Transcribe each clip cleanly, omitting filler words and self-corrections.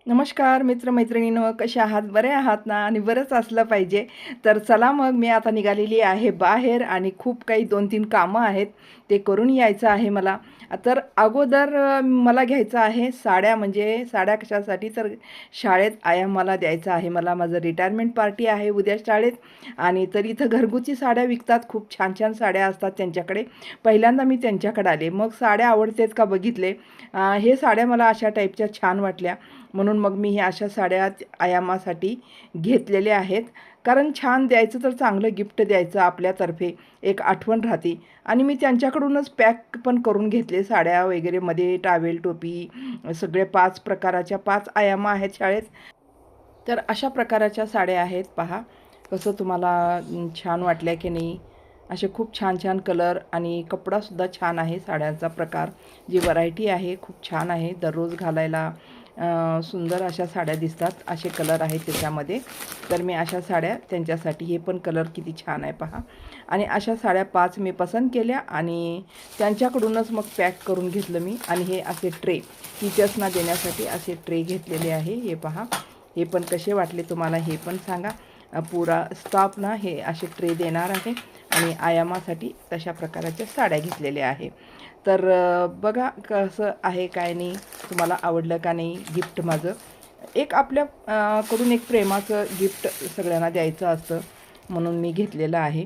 नमस्कार मित्रमैत्रिणींनो, कशा आहात? बरे आहात ना? आणि बरंच असलं पाहिजे. तर चला मग मी आता निघालेली आहे बाहेर आणि खूप काही 2-3 कामं आहेत, ते करून यायचं आहे मला. तर अगोदर मला घ्यायचं आहे साड्या. म्हणजे साड्या कशासाठी? तर शाळेत आयामाला द्यायचं आहे मला. माझं रिटायरमेंट पार्टी आहे उद्या शाळेत. आणि तर इथं घरगुती साड्या विकतात. खूप छान छान साड्या असतात त्यांच्याकडे. पहिल्यांदा मी त्यांच्याकडे आले. मग साड्या आवडतेत का बघितले. हे साड्या मला अशा टाईपच्या छान वाटल्या. म्हणून मग मी ह्या अशा साड्या आयामासाठी घेतलेल्या आहेत. कारण छान द्यायचं तर चांगलं गिफ्ट द्यायचं आपल्यातर्फे, एक आठवण राहते. आणि मी त्यांच्याकडूनच पॅक पण करून घेतले साड्या वगैरे, मध्ये टावेल, टोपी, सगळे 5 प्रकाराच्या 5 आयामा आहेत शाळेत. तर अशा प्रकाराच्या साड्या आहेत पहा. कसं तुम्हाला छान वाटल्या की नाही? असे खूप छान छान कलर आणि कपडासुद्धा छान आहे. साड्यांचा प्रकार, जी व्हरायटी आहे खूप छान आहे. दररोज घालायला सुंदर अशा साड्या दिसतात. असे कलर आहेत त्याच्यामध्ये. तर मी अशा साड्या त्यांच्यासाठी, हे पण कलर किती छान आहे पहा. आणि अशा साड्या 5 मी पसंत केल्या आणि त्यांच्याकडूनच मग पॅक करून घेतलं मी. आणि हे असे ट्रे टीचर्सना देण्यासाठी असे ट्रे घेतलेले आहे. हे पहा, हे पण कसे वाटले तुम्हाला हे पण सांगा. पुरा स्टाफ ना हे असे ट्रे देणार आहे आणि आयामासाठी तशा प्रकाराच्या साड्या घेतलेल्या आहे. तर बघा कसं आहे काय नाही, तुम्हाला आवडलं का नाही गिफ्ट माझं. एक आपल्या कडून एक प्रेमाचं गिफ्ट सगळ्यांना द्यायचं असतं, म्हणून मी घेतलेलं आहे.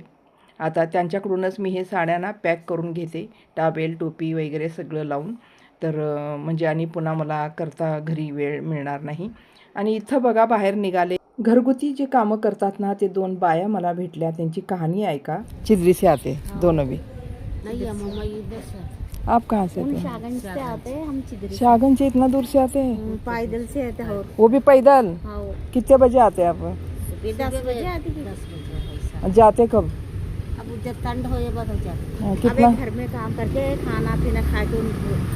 आता त्यांच्याकडूनच मी हे साड्यांना पॅक करून घेते, टावेल, टोपी वगैरे सगळं लावून. तर म्हणजे आणि पुन्हा मला करता घरी वेळ मिळणार नाही. आणि इथं बघा बाहेर निघाले. घरगुती जे कामं करतात ना, ते 2 बाया मला भेटल्या. त्यांची कहाणी ऐका. चिद्री से आते दोनों भी. नहीं है मम्मा इधर से आप कहाँ से हम आते हैं? शागंज से आते हैं, हम चिदरी शाहगंज से इतना दूर से आते हैं? पैदल से आते हैं। और वो भी पैदल? हाँ कितने बजे आते हैं आप? 10 बजे आती थी। 10 बजे जाते कब? अब जब ठंड हो बस हो जाते। अब कितना? एक घर में काम करके खाना पीना खा के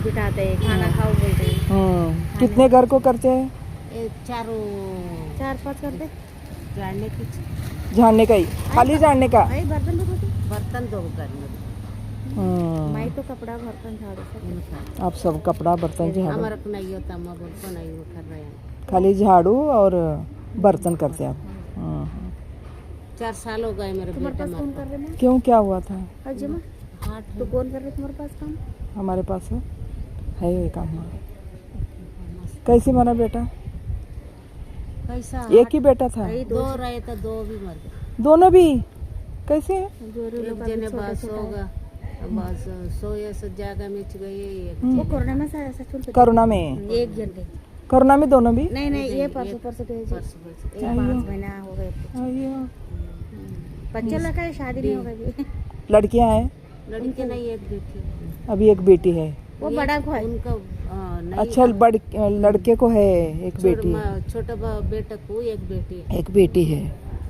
बिठाते हैं, खाना खाओ बोलते हैं। कितने घर को करते हैं? चार पाँच करते झाड़ने की। झाड़ने का ही, खाली झाड़ने का? भाई बर्तन धो बर्तन धो करने हम्म, मैं तो कपड़ा बर्तन झाड़ू सकती। आप सब कपड़ा बर्तन झाड़ू, हमारा को नहीं होता, अम्मा बोलते नहीं वो कर रहे हैं। खाली झाड़ू और बर्तन करते हैं आप? 4 साल हो गए मेरे बेटे मर। क्यों, क्या हुआ था? तो कौन कर रहे तुम्हारे पास काम? हमारे पास है ये काम। कैसे मरा बेटा? कैसा? एक ही बेटा था? दो रहे तो दो भी मर गए। दोनों भी? कैसे? एक जने बस होगा, बस सोए से जागा में गए। हम्म। वो कोरोना में ऐसा छोड़ कोरोना में? एक जन गए। कोरोना में दोनों भी? नहीं ये परसों गए। एक 5 महीना हो गए। अయ్యో, बच्चे लगा है, शादी नहीं हो गई। लड़कियां हैं? लड़की नहीं, एक बेटी। अभी एक बेटी है। वो बड़ा को है उनका नहीं। अच्छा, लड़के को है एक बेटी? छोटा बेटा को एक बेटी है। एक बेटी है।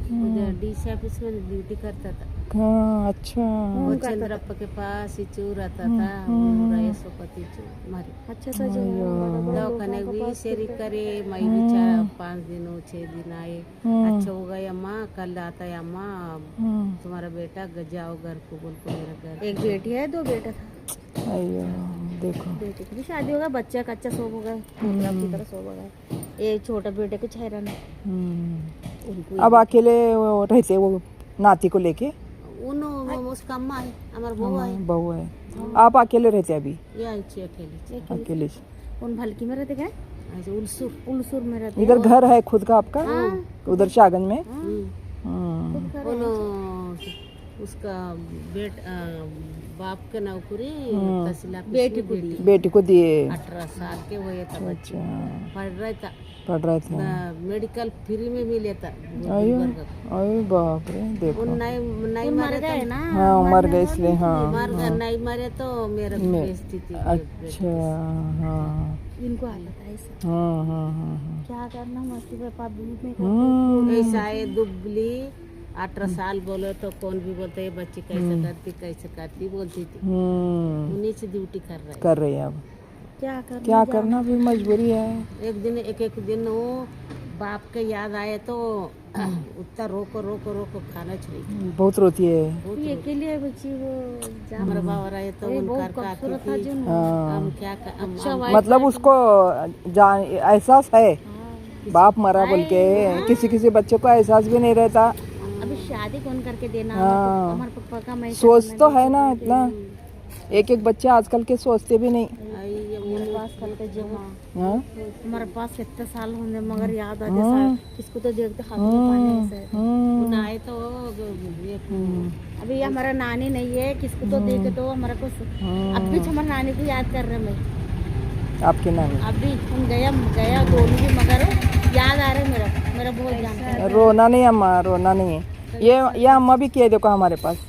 डीसी ऑफिस में ड्यूटी करता था। हाँ, अच्छा। वो चंद्रप्पा के पास ही चू रहता था। सोपति मारी। अच्छा था जो दवाखाने भी शेरी करे। मैं भी 4-5 दिन 6 दिन आए। अच्छा हो गया अम्मा, कल आता है अम्मा, तुम्हारा बेटा जाओ घर को, बोल को मेरा घर। एक बेटी है, 2 बेटा था। अయ్యో, देखो। बेटी की भी शादी हो गया, बच्चा कच्चा सो हो गया, की तरह सो हो गया। एक छोटा बेटे को चेहरा नहीं। उनको अब अकेले वो रहते वो नाती को लेके? उसका अम्मा है, हमारा बहू है। बहू है। आप अकेले रहते अभी? ये अकेले अकेले? उन भलकी में रहते क्या? उलसूर में रहते। इधर घर है खुद का आपका? उधर शाहगंज में? उसका बाप का नौकरी तहसील ऑफिस में बेटी को दिए? 18 साल के हुए था बच्चे। अच्छा, पढ़ रहा था। मेडिकल फ्री में भी लेता। अरे बाप रे, देखो। नहीं मर गए ना। हाँ, मर गए इसलिए। हाँ, नहीं मरे तो मेरा बेइज्जती थी। अच्छा, हाँ। इनको हालत है ऐसा। हाँ। क्या करना, मस्ती में दूध में ऐसा है। दुबली 18 साल बोले तो कौन भी बोलते है बच्ची कैसे करती बोलती थी। उन्हीं से ड्यूटी कर रही है। अब क्या करना, भी मजबूरी है। एक दिन वो बाप के याद आए तो उतना रोको खाना चाहिए। बहुत रोती है के लिए बच्ची। वो हमारा बाबा रहे तो उनका हम क्या मतलब उसको एहसास है बाप मरा बोल के किसी किसी बच्चे को एहसास भी नहीं रहता। अभी शादी कौन करके देना, हाँ। हमारे पापा का मैं सोच तो है ना इतना, एक एक बच्चे आजकल के सोचते भी नहीं। हमारे पास कल का जब हाँ? हमारे पास कितने साल होंगे मगर याद आते साल किसको तो देखते हाथों में पानी ऐसे आए तो अभी ये हमारा नानी नहीं है, किसको तो देखे तो हमारा को अब भी हमारे नानी को याद कर रहे मैं। आपके नानी अभी हम गया गया दोनों भी मगर याद आ रहा है मेरा मेरा बहुत जान। रोना नहीं अम्मा, रोना नहीं। ये अम्मा भी किए देखो हमारे पास।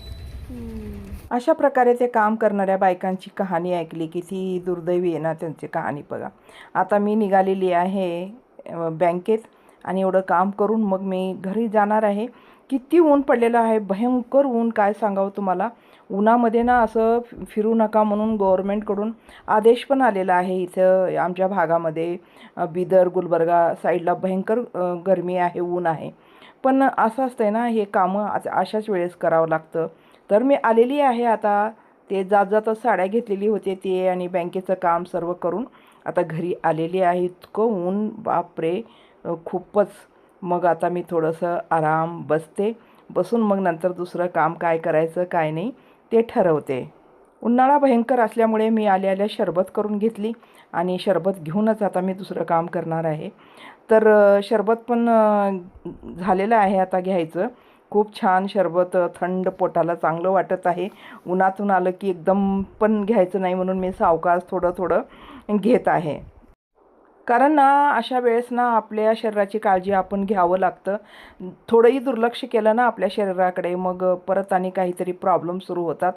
अशा प्रकारे ते काम करणाऱ्या बायकांची कहाणी ऐकली, किती दुर्दैवी आहे ना त्यांची कहाणी बघा। आता मी निघालेली आहे बँकेत आणि एवढं काम करून मग मी घरी जाणार आहे। किती ऊन पडलेलं आहे, भयंकर ऊन, काय सांगावं तुम्हाला। उन्हामध्ये ना असं फिरू नका म्हणून गव्हर्नमेंटकडून आदेश पण आलेला आहे। इथं आमच्या भागामध्ये बिदर गुलबर्गा साईडला भयंकर गरमी आहे, ऊन आहे। पण असं असतंय ना, हे कामं अशाच वेळेस करावं लागतं। तर मी आलेली आहे आता, ते जात जाता साड्या घेतलेली होते ते आणि बँकेचं काम सर्व करून आता घरी आलेली आहे। इतकं ऊन बापरे, खूपच। मग आता मी थोडंसं आराम बसते, बसून मग नंतर दुसरं काम काय करायचं काय नाही ते ठरवते। उन्हाळा भयंकर असल्यामुळे मी आल्या शरबत करून घेतली आणि शरबत घेऊनच आता मी दुसरं काम करणार आहे। तर शरबत पण झालेलं आहे आता घ्यायचं। खूप छान शरबत, थंड पोटाला चांगलं वाटत आहे। उन्हातून आलं की एकदम पण घ्यायचं नाही म्हणून मी सावकाश थोडं थोडं घेत आहे। कारण ना अशा वेळेस ना आपल्या शरीराची काळजी आपण घ्यावं लागतं। थोडंही दुर्लक्ष केलं ना आपल्या शरीराकडे मग परत आणि काहीतरी प्रॉब्लेम सुरू होतात।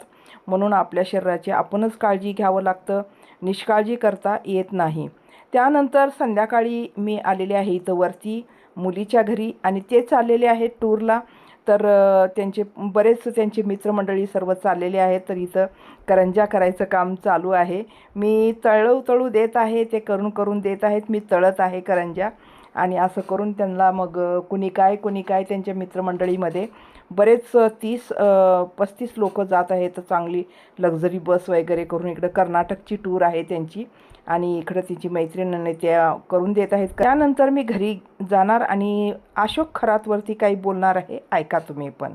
म्हणून आपल्या शरीराची आपणच काळजी घ्यावं लागतं, निष्काळजी करता येत नाही। त्यानंतर संध्याकाळी मी आलेले आहे इथं वरती मुलीच्या घरी आणि ते चाललेले आहेत टूरला। तर त्यांचे मित्रमंडळी सर्व चाललेले आहेत। तर इथं करंज्या करायचं काम चालू आहे। मी तळू देत आहे, ते करून देत आहेत। मी तळत आहे करंज्या आणि असं करून त्यांना मग कुणी काय त्यांच्या मित्रमंडळीमध्ये बरेच 30-35 लोक जात आहेत। चांगली लक्झरी बस वगैरे करून इकडं कर्नाटकची टूर आहे त्यांची आणि इकडं तिची मैत्रिणीने त्या करून देत आहेत। त्यानंतर मी घरी जाणार आणि अशोक खरातवरती काही बोलणार आहे, ऐका तुम्ही पण।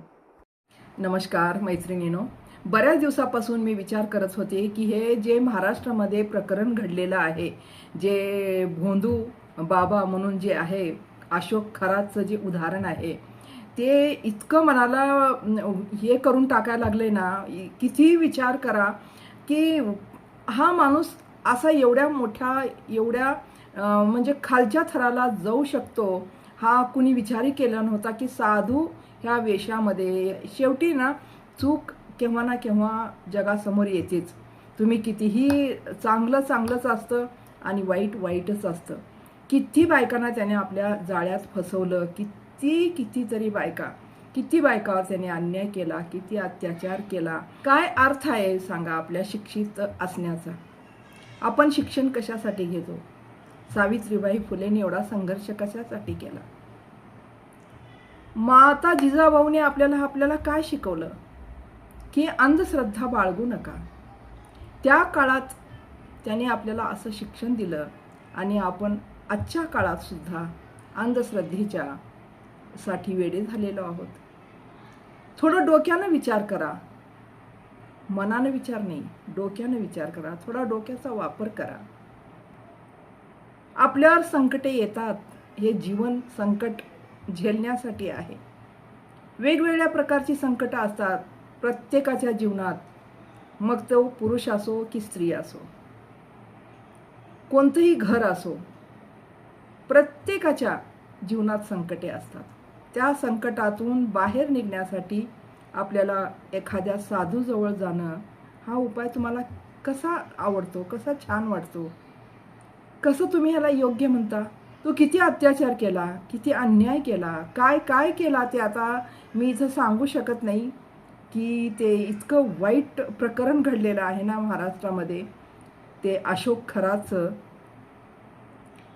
नमस्कार मैत्रिणीनो, बऱ्याच दिवसापासून मी विचार करत होते की हे जे महाराष्ट्रामध्ये प्रकरण घडलेलं आहे, जे भोंदू बाबा म्हणून जे आहे अशोक खरातचं जे उदाहरण आहे, ते इतकं मनाला हे करून टाकायला लागले ना, किती विचार करा की हा माणूस असा एवढ्या मोठ्या म्हणजे खालच्या थराला जाऊ शकतो, हा कुणी विचारही केला नव्हता की साधू ह्या वेशामध्ये। शेवटी ना चूक केव्हा ना केव्हा जगासमोर येतेच। तुम्ही कितीही चांगलंच असतं आणि वाईटच असतं। किती बायकांना त्याने आपल्या जाळ्यात फसवलं, किती बायकावर त्याने अन्याय केला, किती अत्याचार केला। काय अर्थ आहे सांगा आपल्या शिक्षित असण्याचा? आपण शिक्षण कशासाठी घेतो? सावित्रीबाई फुलेंनी एवढा संघर्ष कशासाठी केला? माता जिजाबाऊने आपल्याला काय शिकवलं की अंधश्रद्धा बाळगू नका। त्या काळात त्याने आपल्याला असं शिक्षण दिलं आणि आपण आजच्या काळात सुद्धा अंधश्रद्धेच्या साठी वेडे झालेलो आहोत। थोडं डोक्यानं विचार करा, मनानं विचार नाही, डोक्यानं विचार करा, थोडा डोक्याचा वापर करा। आपल्यावर संकटे येतात, हे जीवन संकट झेलण्यासाठी आहे। वेगवेगळ्या प्रकारची संकटं असतात प्रत्येकाच्या जीवनात, मग तो पुरुष असो की स्त्री असो, कोणतंही घर असो, प्रत्येकाच्या जीवनात संकटे असतात। त्या संकटातून बाहेर निघण्यासाठी आपल्याला एखाद्या साधूजवळ जाणं हा उपाय तुम्हाला कसा आवडतो, कसा छान वाटतो, कसं तुम्ही ह्याला योग्य म्हणता? तो किती अत्याचार केला, किती अन्याय केला, काय केला ते आता मी इथं सांगू शकत नाही की ते इतकं वाईट प्रकरण घडलेलं आहे ना महाराष्ट्रामध्ये। ते अशोक खराचं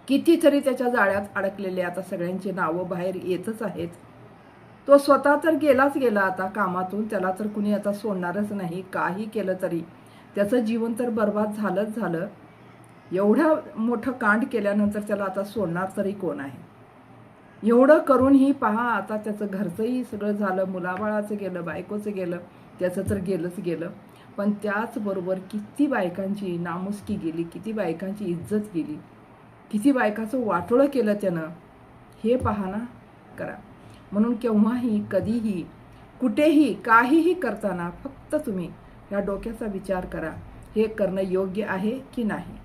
कितीतरी त्याच्या जाळ्यात अडकलेले आता सगळ्यांची नावं बाहेर येतच आहेत। तो स्वतः तर गेला आता कामातून, त्याला तर कुणी आता सोडणारच नाही। काही केलं तरी त्याचं जीवन तर बर्बाद झालं। एवढं मोठं कांड केल्यानंतर त्याला आता सोडणार तरी कोण आहे? एवढं करूनही पहा आता त्याचं घरचंही सगळं झालं, मुलाबाळाचं गेलं, बायकोचं गेलं, त्याचं तर गेलंच गेलं. पण त्याचबरोबर किती बायकांची नामुष्की गेली, किती बायकांची इज्जत गेली, किती बायकाचं वाटोळं केलं त्यानं, हे पहा ना करा. म्हणून केव्हाही कधीही कुठेही काहीही करताना फक्त तुम्ही या डोक्याचा विचार करा, हे करणं योग्य आहे की नाही.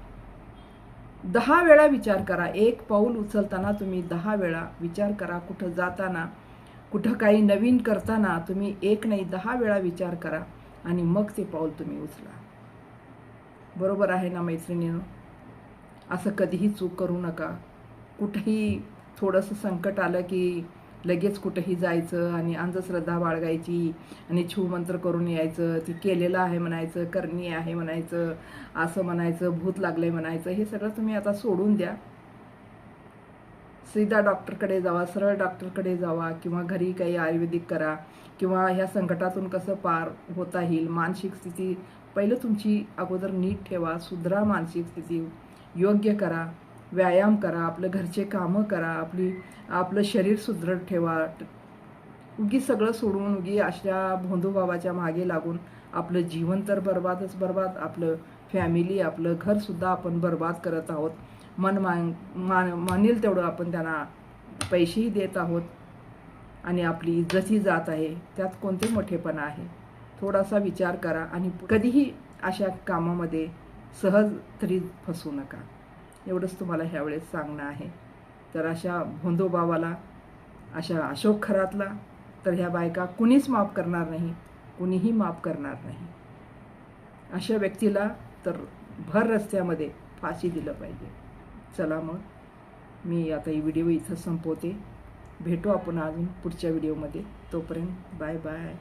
10 वेळा विचार करा. एक पाऊल उचलताना तुम्ही 10 वेळा विचार करा. कुठं जाताना, कुठं काही नवीन करताना तुम्ही एक नाही 10 वेळा विचार करा आणि मग ते पाऊल तुम्ही उचला. बरोबर आहे ना मैत्रिणींनो? असं कधीही चूक करू नका. कुठेही थोडंसं संकट आलं की लगेच कुठेही जायचं आणि अंधश्रद्धा बाळगायची आणि छूमंत्र करून यायचं, ते केलेलं आहे म्हणायचं, करणी आहे म्हणायचं, असं म्हणायचं, भूत लागलंय म्हणायचं. हे सगळं तुम्ही आता सोडून द्या. सीधा डॉक्टरकडे जावा, सरळ डॉक्टरकडे जावा किंवा घरी काही आयुर्वेदिक करा किंवा ह्या संकटातून कसं पार होता येईल. मानसिक स्थिती पहिलं तुमची अगोदर नीट ठेवा, सुधरा मानसिक स्थिती, योग्य करा, व्यायाम करा, आपलं घरचे कामं करा, आपलं शरीर सुदृढ ठेवा. उगी सगळं सोडून उगी अशा भोंदूबाबाच्या मागे लागून आपलं जीवन तर बर्बादच बर्बाद, आपलं फॅमिली, आपलं घरसुद्धा आपण बर्बाद करत आहोत. मानेल तेवढं आपण त्यांना पैसेही देत आहोत आणि आपली इज्जतही जात आहे. त्यात कोणते मोठेपणा आहे? थोडासा विचार करा आणि कधीही अशा कामामध्ये सहज तरी फसू नका. एवढंच तुम्हाला ह्यावेळेस सांगणं आहे. तर अशा भोंदोबाबाला, अशा अशोक खरातला तर ह्या बायका कुणीच माफ करणार नाही, कुणीही माफ करणार नाही. अशा व्यक्तीला तर भर रस्त्यामध्ये फाशी दिलं पाहिजे. चला मग मी आता ही व्हिडिओ इथं संपवते. भेटू आपण अजून पुढच्या व्हिडिओमध्ये. तोपर्यंत बाय बाय.